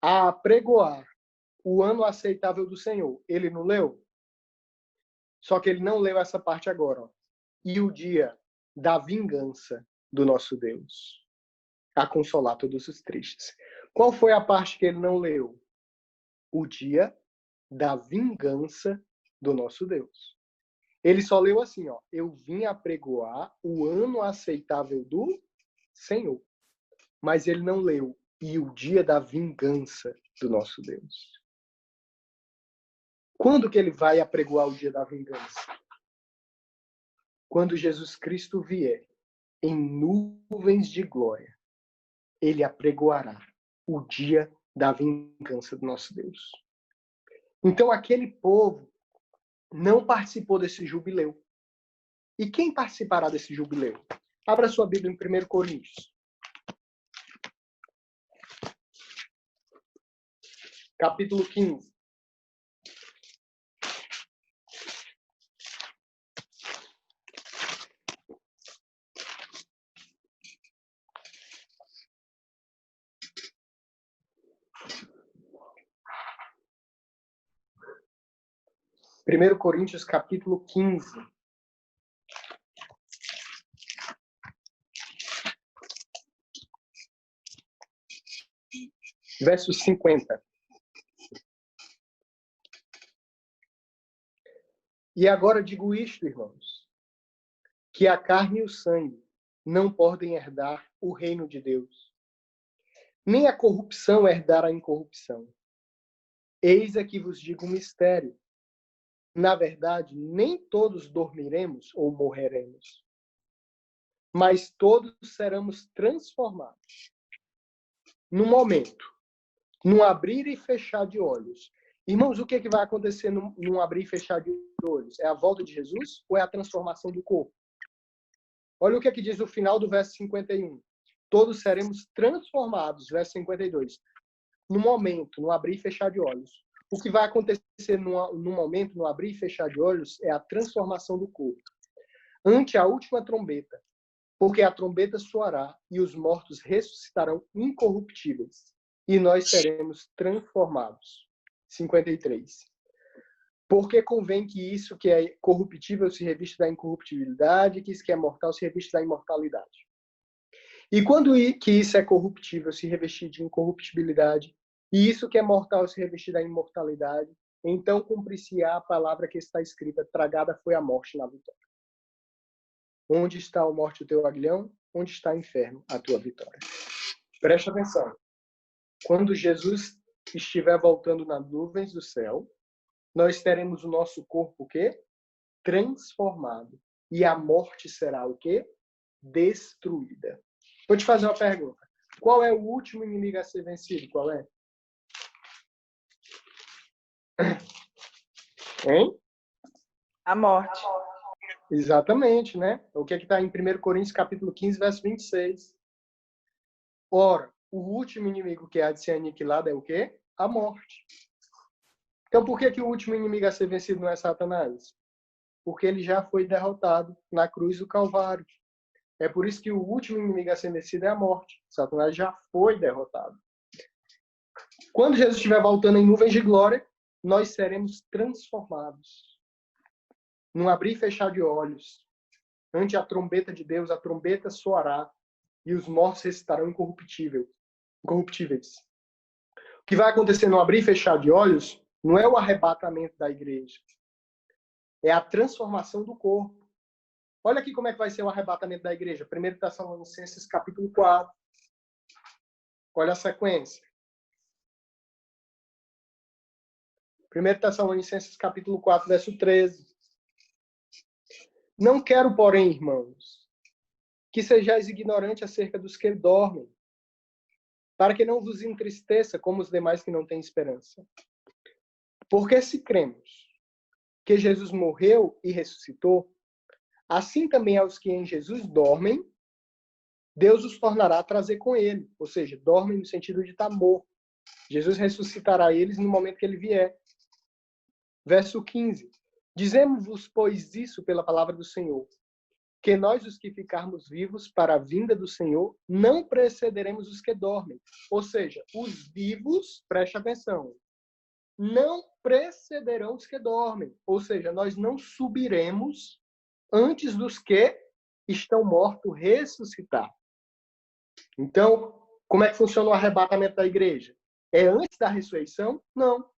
A pregoar o ano aceitável do Senhor, ele não leu? Só que ele não leu essa parte agora. Ó. E o dia da vingança do nosso Deus, a consolar todos os tristes. Qual foi a parte que ele não leu? O dia da vingança do nosso Deus. Ele só leu assim, ó, eu vim apregoar o ano aceitável do Senhor. Mas ele não leu, e o dia da vingança do nosso Deus. Quando que ele vai apregoar o dia da vingança? Quando Jesus Cristo vier em nuvens de glória, ele apregoará o dia da vingança do nosso Deus. Então aquele povo não participou desse jubileu. E quem participará desse jubileu? Abra sua Bíblia em 1 Coríntios. Capítulo 15. Primeiro Coríntios, capítulo 15. Verso 50. E agora digo isto, irmãos, que a carne e o sangue não podem herdar o reino de Deus, nem a corrupção herdar a incorrupção. Eis aqui vos digo um mistério. Na verdade, nem todos dormiremos ou morreremos, mas todos seremos transformados. No momento, num abrir e fechar de olhos. Irmãos, o que vai acontecer num abrir e fechar de olhos? É a volta de Jesus ou é a transformação do corpo? Olha o que diz o final do verso 51. Todos seremos transformados, verso 52. No momento, no abrir e fechar de olhos. O que vai acontecer no momento, no abrir e fechar de olhos, é a transformação do corpo. Ante a última trombeta, porque a trombeta soará e os mortos ressuscitarão incorruptíveis, e nós seremos transformados. 53. Porque convém que isso que é corruptível se revista da incorruptibilidade, que isso que é mortal se revista da imortalidade. E quando que isso é corruptível se revestir de incorruptibilidade, e isso que é mortal se revestir da imortalidade, então cumprir-se-á a palavra que está escrita: tragada foi a morte na vitória. Onde está a morte o teu aguilhão? Onde está o inferno a tua vitória? Preste atenção. Quando Jesus estiver voltando nas nuvens do céu, nós teremos o nosso corpo o quê? Transformado. E a morte será o quê? Destruída. Vou te fazer uma pergunta. Qual é o último inimigo a ser vencido? Qual é? Hein? A morte. Exatamente, né? O que está em 1 Coríntios capítulo 15, verso 26. Ora, o último inimigo que há de ser aniquilado é o quê? A morte. Então, por que o último inimigo a ser vencido não é Satanás? Porque ele já foi derrotado na cruz do Calvário. É por isso que o último inimigo a ser vencido é a morte. Satanás já foi derrotado. Quando Jesus estiver voltando em nuvens de glória, nós seremos transformados. Num abrir e fechar de olhos. Ante a trombeta de Deus, a trombeta soará e os mortos ressuscitarão incorruptíveis. O que vai acontecer no abrir e fechar de olhos não é o arrebatamento da igreja. É a transformação do corpo. Olha aqui como é que vai ser o arrebatamento da igreja. 1 Tessalonicenses capítulo 4. Olha a sequência. 1 Tessalonicenses capítulo 4, verso 13. Não quero, porém, irmãos, que sejais ignorantes acerca dos que dormem, para que não vos entristeça como os demais que não têm esperança. Porque se cremos que Jesus morreu e ressuscitou, assim também aos que em Jesus dormem, Deus os tornará a trazer com ele. Ou seja, dormem no sentido de estar morto. Jesus ressuscitará eles no momento que ele vier. Verso 15. Dizemos-vos, pois, isso pela palavra do Senhor, que nós, os que ficarmos vivos para a vinda do Senhor, não precederemos os que dormem. Ou seja, os vivos, preste atenção, não precederão os que dormem. Ou seja, nós não subiremos antes dos que estão mortos ressuscitar. Então, como é que funciona o arrebatamento da igreja? É antes da ressurreição? Não.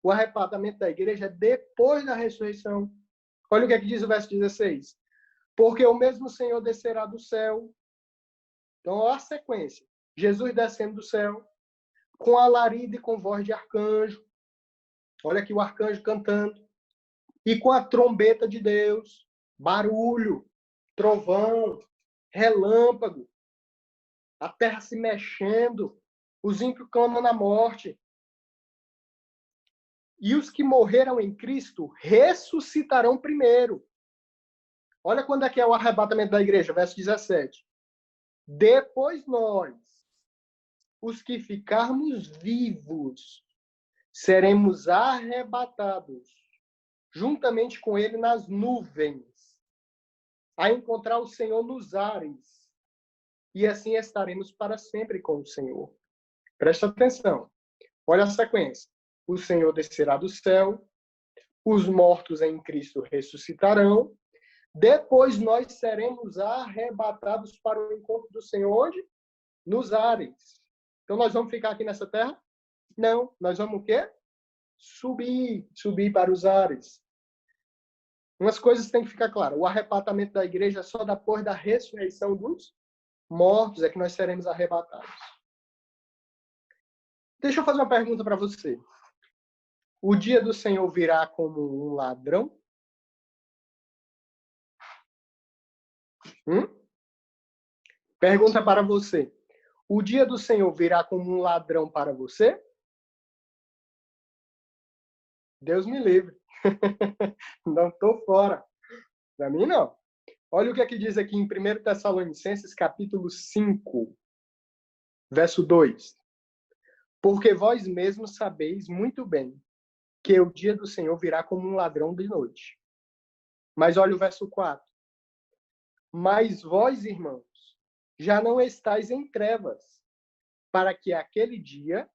O arrebatamento da igreja é depois da ressurreição. Olha o que diz o verso 16. Porque o mesmo Senhor descerá do céu. Então, olha a sequência. Jesus descendo do céu, com alarido e com voz de arcanjo. Olha aqui o arcanjo cantando. E com a trombeta de Deus, barulho, trovão, relâmpago, a terra se mexendo, os ímpios clamam na morte. E os que morreram em Cristo ressuscitarão primeiro. Olha quando é que é o arrebatamento da igreja, verso 17. Depois nós, os que ficarmos vivos, seremos arrebatados, juntamente com ele nas nuvens, a encontrar o Senhor nos ares. E assim estaremos para sempre com o Senhor. Presta atenção. Olha a sequência. O Senhor descerá do céu, os mortos em Cristo ressuscitarão, depois nós seremos arrebatados para o encontro do Senhor, onde? Nos ares. Então nós vamos ficar aqui nessa terra? Não. Nós vamos o quê? Subir para os ares. Umas coisas têm que ficar claras. O arrebatamento da igreja é só depois da ressurreição dos mortos, é que nós seremos arrebatados. Deixa eu fazer uma pergunta para você. O dia do Senhor virá como um ladrão? Pergunta para você. O dia do Senhor virá como um ladrão para você? Deus me livre. Não estou fora. Para mim, não. Olha o que diz aqui em 1 Tessalonicenses, capítulo 5, verso 2. Porque vós mesmos sabeis muito bem que o dia do Senhor virá como um ladrão de noite. Mas olha o verso 4. Mas vós, irmãos, já não estáis em trevas, para que aquele dia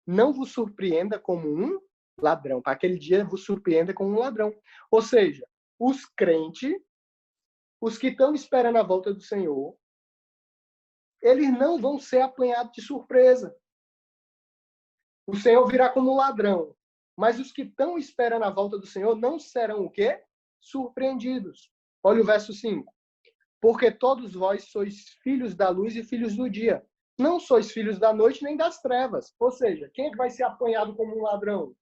não vos surpreenda como um ladrão. Para aquele dia vos surpreenda como um ladrão. Ou seja, os crentes, os que estão esperando a volta do Senhor, eles não vão ser apanhados de surpresa. O Senhor virá como um ladrão. Mas os que estão esperando a volta do Senhor não serão o quê? Surpreendidos. Olha o verso 5. Porque todos vós sois filhos da luz e filhos do dia. Não sois filhos da noite nem das trevas. Ou seja, quem é que vai ser apanhado como um ladrão?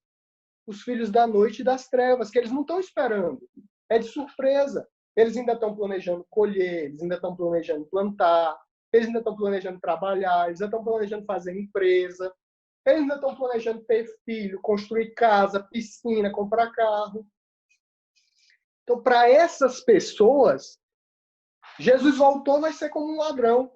Os filhos da noite e das trevas, que eles não estão esperando. É de surpresa. Eles ainda estão planejando colher, eles ainda estão planejando plantar, eles ainda estão planejando trabalhar, eles ainda estão planejando fazer empresa, eles ainda estão planejando ter filho, construir casa, piscina, comprar carro. Então, para essas pessoas, Jesus voltou, vai ser como um ladrão.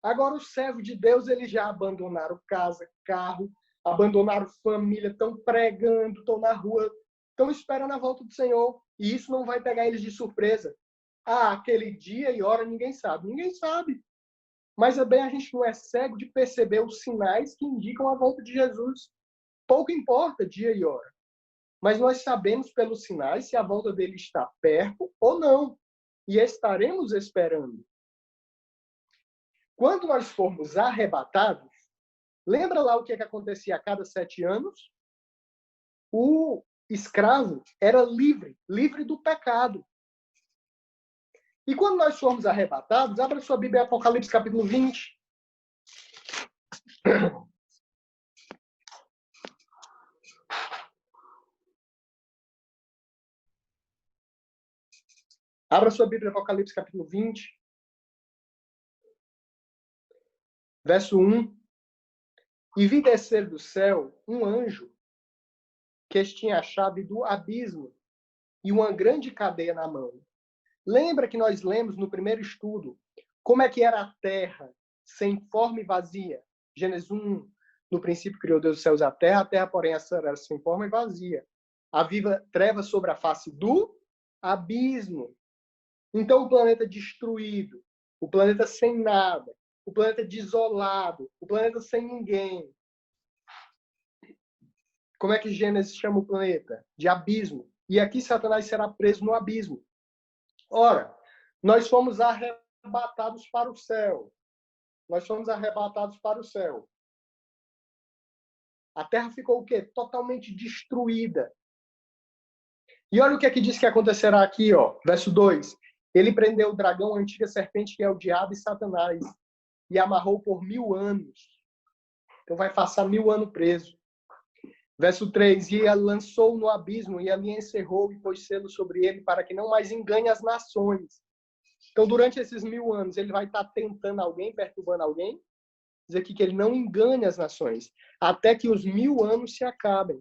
Agora, os servos de Deus, eles já abandonaram casa, carro, abandonaram família, estão pregando, estão na rua, estão esperando a volta do Senhor. E isso não vai pegar eles de surpresa. Ah, aquele dia e hora ninguém sabe. Ninguém sabe. Mas também a gente não é cego de perceber os sinais que indicam a volta de Jesus. Pouco importa dia e hora. Mas nós sabemos pelos sinais se a volta dele está perto ou não. E estaremos esperando. Quando nós formos arrebatados, lembra lá o que acontecia a cada 7 anos? O escravo era livre do pecado. E quando nós formos arrebatados, abra sua Bíblia, Apocalipse capítulo 20. Abra sua Bíblia, Apocalipse capítulo 20. Verso 1. E vi descer do céu um anjo que tinha a chave do abismo e uma grande cadeia na mão. Lembra que nós lemos no primeiro estudo como é que era a terra sem forma e vazia? Gênesis 1, no princípio criou Deus os céus e a terra, porém, era sem forma e vazia. Havia trevas sobre a face do abismo. Então, o planeta destruído, o planeta sem nada, o planeta desolado, o planeta sem ninguém. Como é que Gênesis chama o planeta? De abismo. E aqui Satanás será preso no abismo. Ora, nós fomos arrebatados para o céu. Nós fomos arrebatados para o céu. A terra ficou o quê? Totalmente destruída. E olha o que diz que acontecerá aqui, ó, verso 2. Ele prendeu o dragão, a antiga serpente, que é o diabo e Satanás, e amarrou por 1000 anos. Então vai passar 1000 anos preso. Verso 3. E lançou no abismo, e ali encerrou e pôs selo sobre ele, para que não mais engane as nações. Então, durante esses 1000 anos, ele vai estar tentando alguém, perturbando alguém. Diz aqui que ele não engane as nações, até que os 1000 anos se acabem.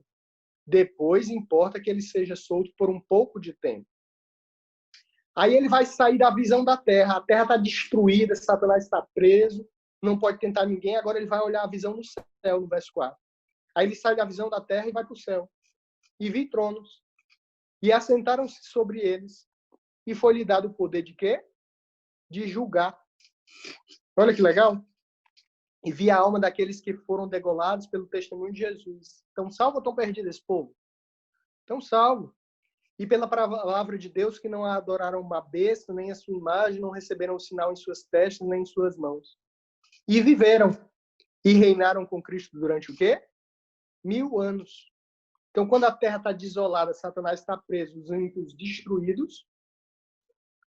Depois, importa que ele seja solto por um pouco de tempo. Aí ele vai sair da visão da terra. A terra está destruída, Satanás está preso, não pode tentar ninguém. Agora ele vai olhar a visão no céu, no verso 4. Aí ele sai da visão da terra e vai para o céu. E vi tronos. E assentaram-se sobre eles. E foi-lhe dado o poder de quê? De julgar. Olha que legal. E vi a alma daqueles que foram degolados pelo testemunho de Jesus. Estão salvos ou estão perdidos esse povo? Estão salvos. E pela palavra de Deus, que não adoraram uma besta, nem a sua imagem, não receberam o sinal em suas testas, nem em suas mãos. E viveram. E reinaram com Cristo durante o quê? 1000 anos. Então, quando a terra está desolada, Satanás está preso, os ímpios destruídos,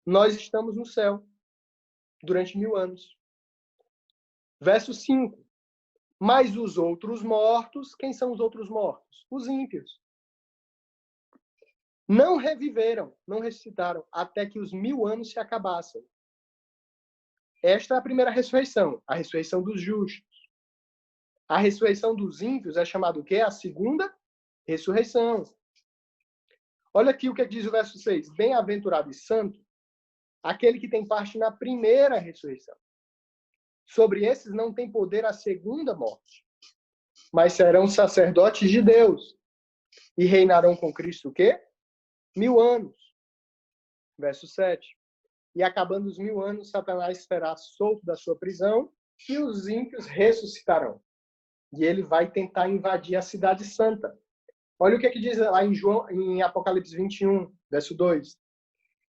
nós estamos no céu durante 1000 anos. Verso 5. Mas os outros mortos, quem são os outros mortos? Os ímpios. Não reviveram, não ressuscitaram, até que os 1000 anos se acabassem. Esta é a primeira ressurreição, a ressurreição dos justos. A ressurreição dos ímpios é chamada o quê? A segunda ressurreição. Olha aqui o que diz o verso 6. Bem-aventurado e santo, aquele que tem parte na primeira ressurreição. Sobre esses não tem poder a segunda morte, mas serão sacerdotes de Deus e reinarão com Cristo o quê? 1000 anos. Verso 7. E acabando os 1000 anos, Satanás será solto da sua prisão e os ímpios ressuscitarão. E ele vai tentar invadir a cidade santa. Olha o que diz lá em Apocalipse 21, verso 2.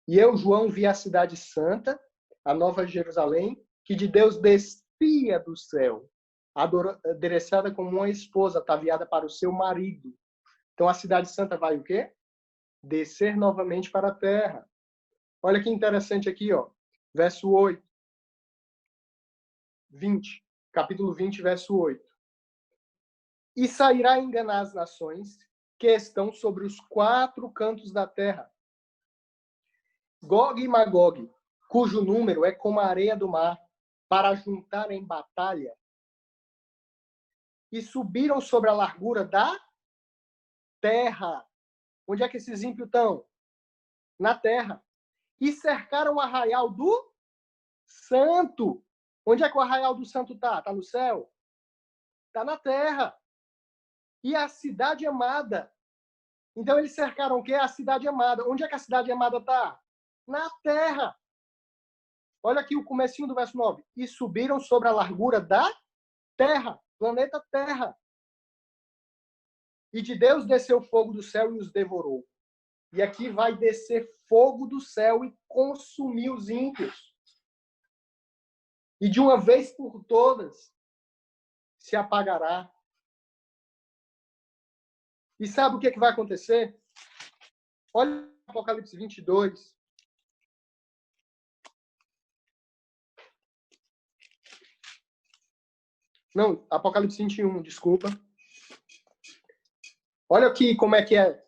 E eu, João, vi a cidade santa, a nova Jerusalém, que de Deus descia do céu, adereçada como uma esposa ataviada para o seu marido. Então a cidade santa vai o quê? Descer novamente para a terra. Olha que interessante aqui, ó. Verso 8. 20. Capítulo 20, verso 8. E sairá a enganar as nações que estão sobre os 4 cantos da terra. Gog e Magog, cujo número é como a areia do mar, para juntar em batalha. E subiram sobre a largura da terra. Onde é que esses ímpios estão? Na terra. E cercaram o arraial do santo. Onde é que o arraial do santo está? Está no céu? Está na terra. E a cidade amada. Então eles cercaram o quê? A cidade amada. Onde é que a cidade amada está? Na terra. Olha aqui o comecinho do verso 9. E subiram sobre a largura da terra. Planeta Terra. E de Deus desceu fogo do céu e os devorou. E aqui vai descer fogo do céu e consumir os ímpios. E de uma vez por todas se apagará. E sabe o que vai acontecer? Olha Apocalipse 22. Não, Apocalipse 21, desculpa. Olha aqui como é que é.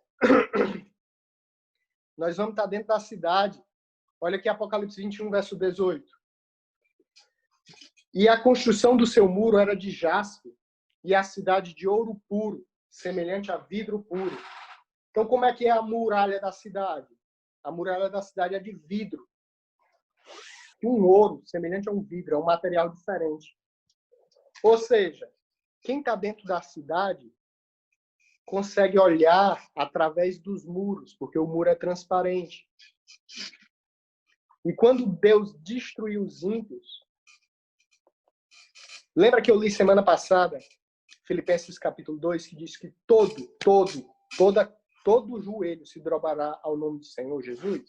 Nós vamos estar dentro da cidade. Olha aqui Apocalipse 21, verso 18. E a construção do seu muro era de jaspe, e a cidade de ouro puro, semelhante a vidro puro. Então, como é que é a muralha da cidade? A muralha da cidade é de vidro. Um ouro, semelhante a um vidro, é um material diferente. Ou seja, quem está dentro da cidade consegue olhar através dos muros, porque o muro é transparente. E quando Deus destruiu os ímpios, lembra que eu li semana passada, Filipenses capítulo 2, que diz que todo joelho se dobrará ao nome do Senhor Jesus?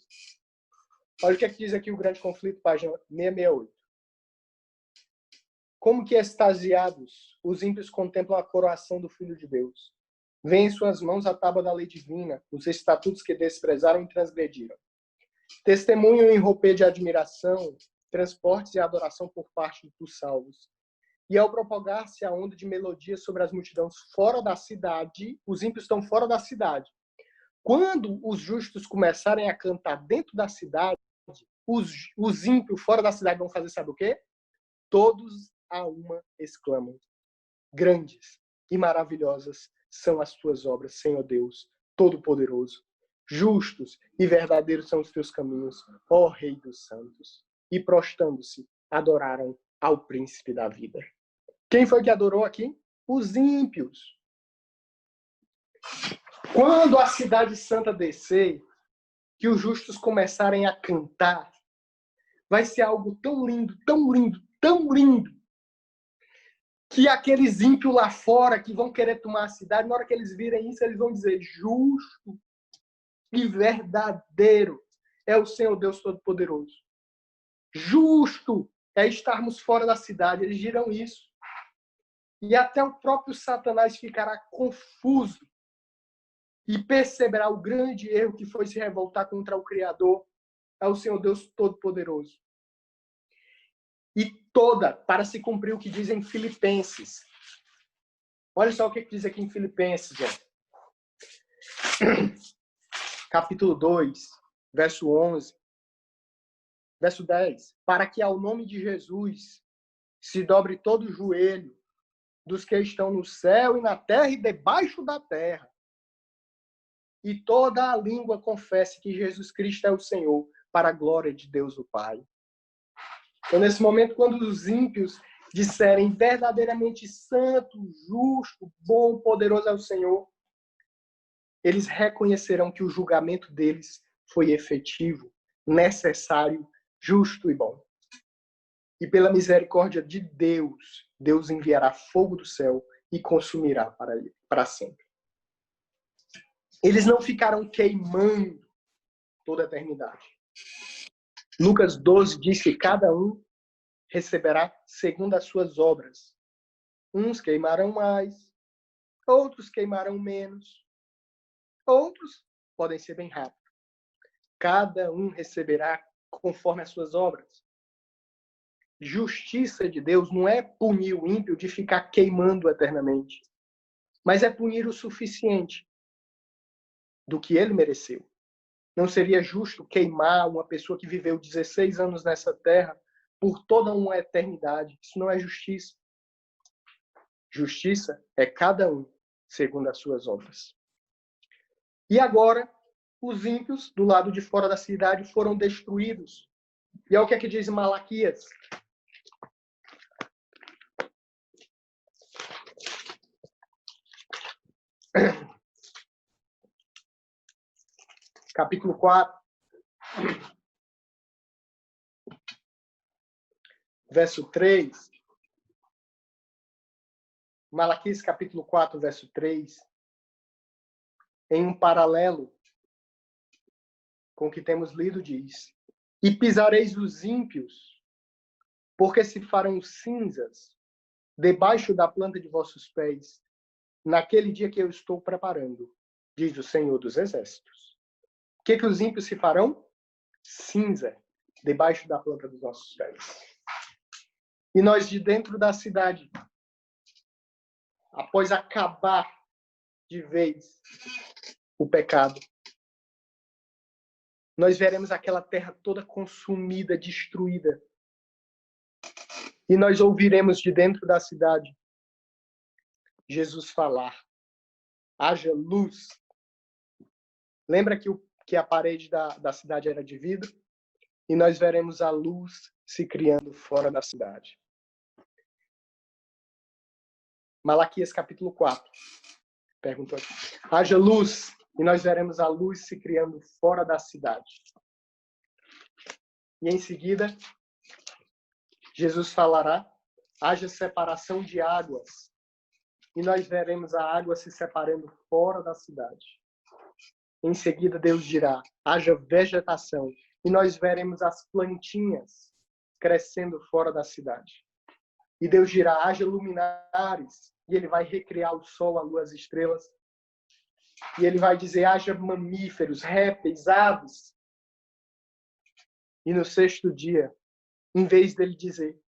Olha o que diz aqui o Grande Conflito, página 668. Como que extasiados, os ímpios contemplam a coroação do Filho de Deus. Vêem em suas mãos a tábua da lei divina, os estatutos que desprezaram e transgrediram. Testemunham em romper de admiração, transportes e adoração por parte dos salvos. E ao propagar-se a onda de melodia sobre as multidões fora da cidade, os ímpios estão fora da cidade. Quando os justos começarem a cantar dentro da cidade, os ímpios fora da cidade vão fazer sabe o quê? Todos a uma exclamam: grandes e maravilhosas são as tuas obras, Senhor Deus Todo-Poderoso. Justos e verdadeiros são os teus caminhos, ó Rei dos Santos. E prostrando-se, adoraram ao Príncipe da Vida. Quem foi que adorou aqui? Os ímpios. Quando a cidade santa descer, que os justos começarem a cantar, vai ser algo tão lindo, tão lindo, tão lindo, que aqueles ímpios lá fora que vão querer tomar a cidade, na hora que eles virem isso, eles vão dizer: justo e verdadeiro é o Senhor Deus Todo-Poderoso. Justo é estarmos fora da cidade. Eles dirão isso. E até o próprio Satanás ficará confuso e perceberá o grande erro que foi se revoltar contra o Criador, é o Senhor Deus Todo-Poderoso. E toda, para se cumprir o que diz em Filipenses. Olha só o que diz aqui em Filipenses, capítulo 2, verso 11, verso 10. Para que ao nome de Jesus se dobre todo o joelho dos que estão no céu e na terra e debaixo da terra. E toda a língua confesse que Jesus Cristo é o Senhor, para a glória de Deus o Pai. Então, nesse momento, quando os ímpios disserem verdadeiramente santo, justo, bom, poderoso é o Senhor, eles reconhecerão que o julgamento deles foi efetivo, necessário, justo e bom. E pela misericórdia de Deus, Deus enviará fogo do céu e consumirá para sempre. Eles não ficarão queimando toda a eternidade. Lucas 12 diz que cada um receberá segundo as suas obras. Uns queimarão mais, outros queimarão menos, outros podem ser bem rápidos. Cada um receberá conforme as suas obras. Justiça de Deus não é punir o ímpio de ficar queimando eternamente, mas é punir o suficiente do que ele mereceu. Não seria justo queimar uma pessoa que viveu 16 anos nessa terra por toda uma eternidade. Isso não é justiça. Justiça é cada um segundo as suas obras. E agora, os ímpios do lado de fora da cidade foram destruídos. E é o que é que diz Malaquias. Capítulo 4. Verso 3. Malaquias capítulo 4, verso 3. Em um paralelo com o que temos lido, diz: E pisareis os ímpios, porque se farão cinzas debaixo da planta de vossos pés, naquele dia que eu estou preparando, diz o Senhor dos Exércitos. O que os ímpios se farão? Cinza debaixo da planta dos nossos pés. E nós de dentro da cidade, após acabar de vez o pecado, nós veremos aquela terra toda consumida, destruída. E nós ouviremos de dentro da cidade Jesus falar: haja luz. Lembra que a parede da cidade era de vidro? E nós veremos a luz se criando fora da cidade. Malaquias capítulo 4. Perguntou aqui. Haja luz, e nós veremos a luz se criando fora da cidade. E em seguida, Jesus falará: haja separação de águas, e nós veremos a água se separando fora da cidade. Em seguida, Deus dirá: haja vegetação, e nós veremos as plantinhas crescendo fora da cidade. E Deus dirá: haja luminares, e ele vai recriar o sol, a lua, as estrelas. E ele vai dizer: haja mamíferos, répteis, aves. E no sexto dia, em vez dele dizer: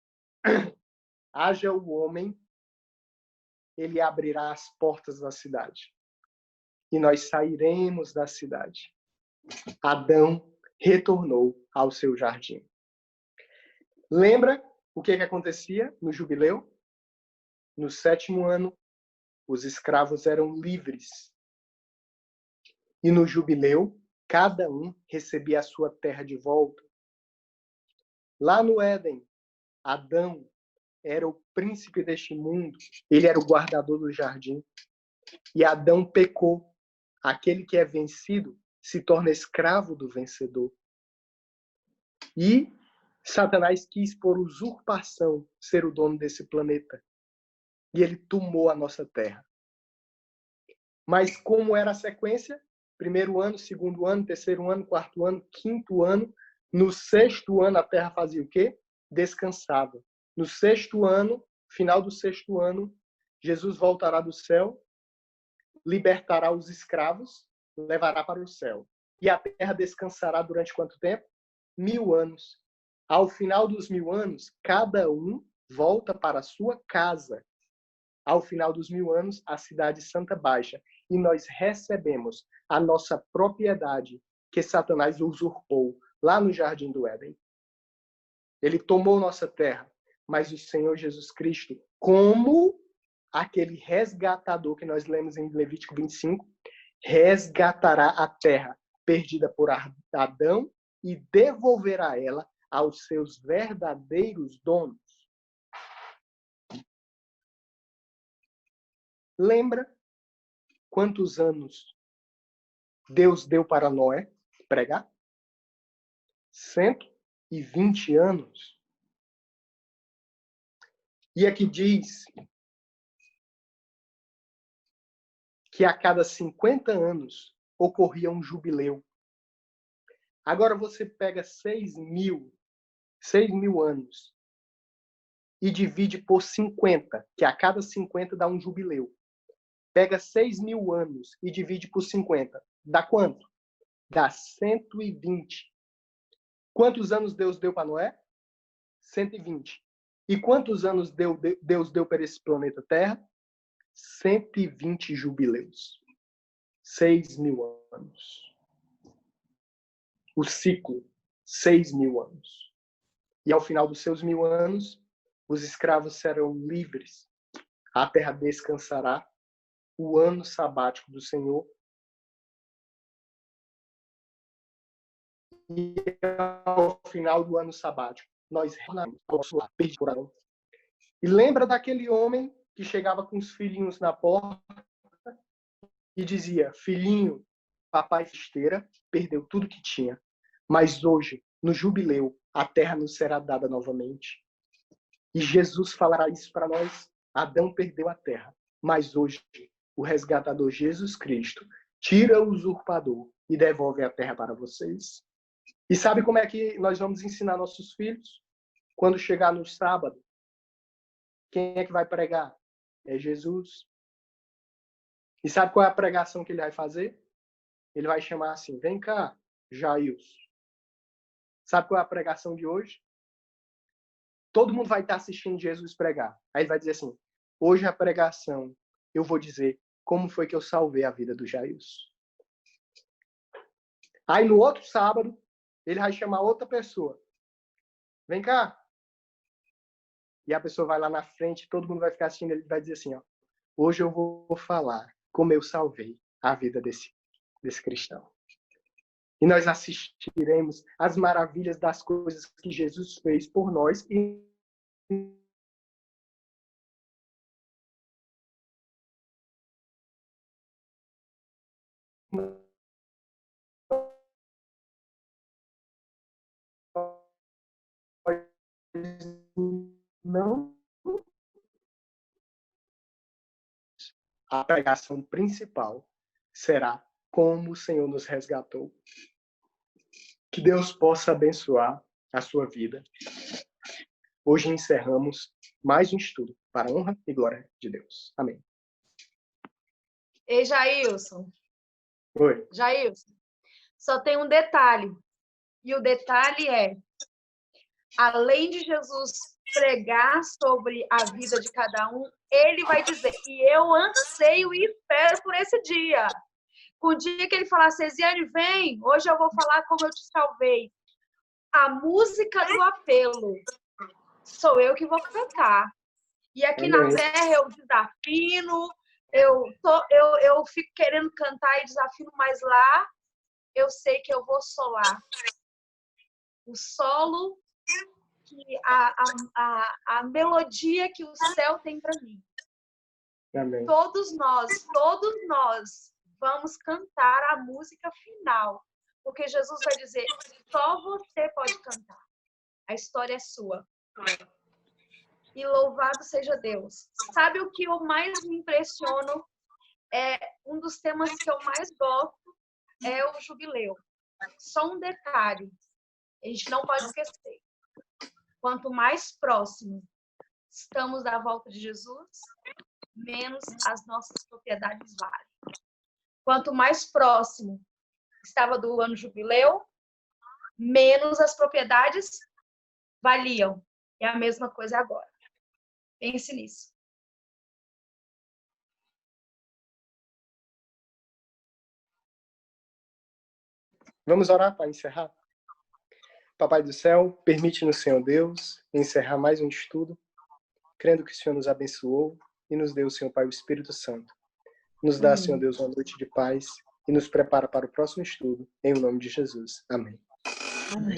haja o homem, ele abrirá as portas da cidade. E nós sairemos da cidade. Adão retornou ao seu jardim. Lembra o que acontecia no jubileu? No 7º ano, os escravos eram livres. E no jubileu, cada um recebia a sua terra de volta. Lá no Éden, Adão era o príncipe deste mundo. Ele era o guardador do jardim. E Adão pecou. Aquele que é vencido se torna escravo do vencedor. E Satanás quis, por usurpação, ser o dono desse planeta. E ele tomou a nossa terra. Mas como era a sequência? 1º ano, 2º ano, 3º ano, 4º ano, 5º ano. No 6º ano, a terra fazia o quê? Descansava. No 6º ano, final do 6º ano, Jesus voltará do céu, libertará os escravos levará para o céu. E a terra descansará durante quanto tempo? 1000 anos. Ao final dos 1000 anos, cada um volta para a sua casa. Ao final dos 1000 anos, a cidade santa baixa. E nós recebemos a nossa propriedade que Satanás usurpou lá no Jardim do Éden. Ele tomou nossa terra, mas o Senhor Jesus Cristo, como aquele resgatador que nós lemos em Levítico 25, resgatará a terra perdida por Adão e devolverá ela aos seus verdadeiros donos. Lembra quantos anos Deus deu para Noé pregar? 120 anos. E aqui diz que a cada 50 anos ocorria um jubileu. Agora você pega 6.000 anos e divide por 50, que a cada 50 dá um jubileu. Pega 6.000 anos e divide por 50. Dá quanto? Dá 120. Quantos anos Deus deu para Noé? 120. E quantos anos Deus deu para esse planeta Terra? 120 jubileus. 6.000 anos. O ciclo, 6.000 anos. E ao final dos seus 1000 anos, os escravos serão livres. A terra descansará. O ano sabático do Senhor. E ao final do ano sabático, nós retornamos ao nosso lar, perdido por Adão. E lembra daquele homem que chegava com os filhinhos na porta e dizia: filhinho, papai esteira, perdeu tudo que tinha. Mas hoje, no jubileu, a terra nos será dada novamente. E Jesus falará isso para nós. Adão perdeu a terra, mas hoje o resgatador Jesus Cristo tira o usurpador e devolve a terra para vocês. E sabe como é que nós vamos ensinar nossos filhos? Quando chegar no sábado, quem é que vai pregar? É Jesus. E sabe qual é a pregação que ele vai fazer? Ele vai chamar assim: vem cá, Jailson. Sabe qual é a pregação de hoje? Todo mundo vai estar assistindo Jesus pregar. Aí ele vai dizer assim: hoje a pregação, eu vou dizer como foi que eu salvei a vida do Jailson. Aí no outro sábado, ele vai chamar outra pessoa. Vem cá. E a pessoa vai lá na frente, todo mundo vai ficar assistindo, ele vai dizer assim: ó, hoje eu vou falar como eu salvei a vida desse cristão. E nós assistiremos as maravilhas das coisas que Jesus fez por nós e não a pregação principal será como o Senhor nos resgatou. Que Deus possa abençoar a sua vida. Hoje encerramos mais um estudo para a honra e glória de Deus. Amém. Ei, Jailson. Oi. Jailson, só tem um detalhe. E o detalhe é, além de Jesus pregar sobre a vida de cada um, ele vai dizer, e eu anseio e espero por esse dia. O dia que ele falar, Cesiane, vem, hoje eu vou falar como eu te salvei. A música do apelo sou eu que vou cantar. E aqui na terra eu desafino, eu fico querendo cantar e desafino, mas lá eu sei que eu vou solar. O solo, que a melodia que o céu tem para mim. Amém. Todos nós vamos cantar a música final. Porque Jesus vai dizer, só você pode cantar. A história é sua. E louvado seja Deus. Sabe o que eu mais me impressiono? É um dos temas que eu mais gosto é o jubileu. Só um detalhe. A gente não pode esquecer. Quanto mais próximo estamos da volta de Jesus, menos as nossas propriedades valem. quanto mais próximo estava do ano jubileu, menos as propriedades valiam. É a mesma coisa agora. Pense nisso. Vamos orar para encerrar? Papai do céu, permite-nos, Senhor Deus, encerrar mais um estudo, crendo que o Senhor nos abençoou e nos deu, Senhor Pai, o Espírito Santo. Nos dá, Senhor Deus, uma noite de paz e nos prepara para o próximo estudo, em nome de Jesus. Amém. Amém.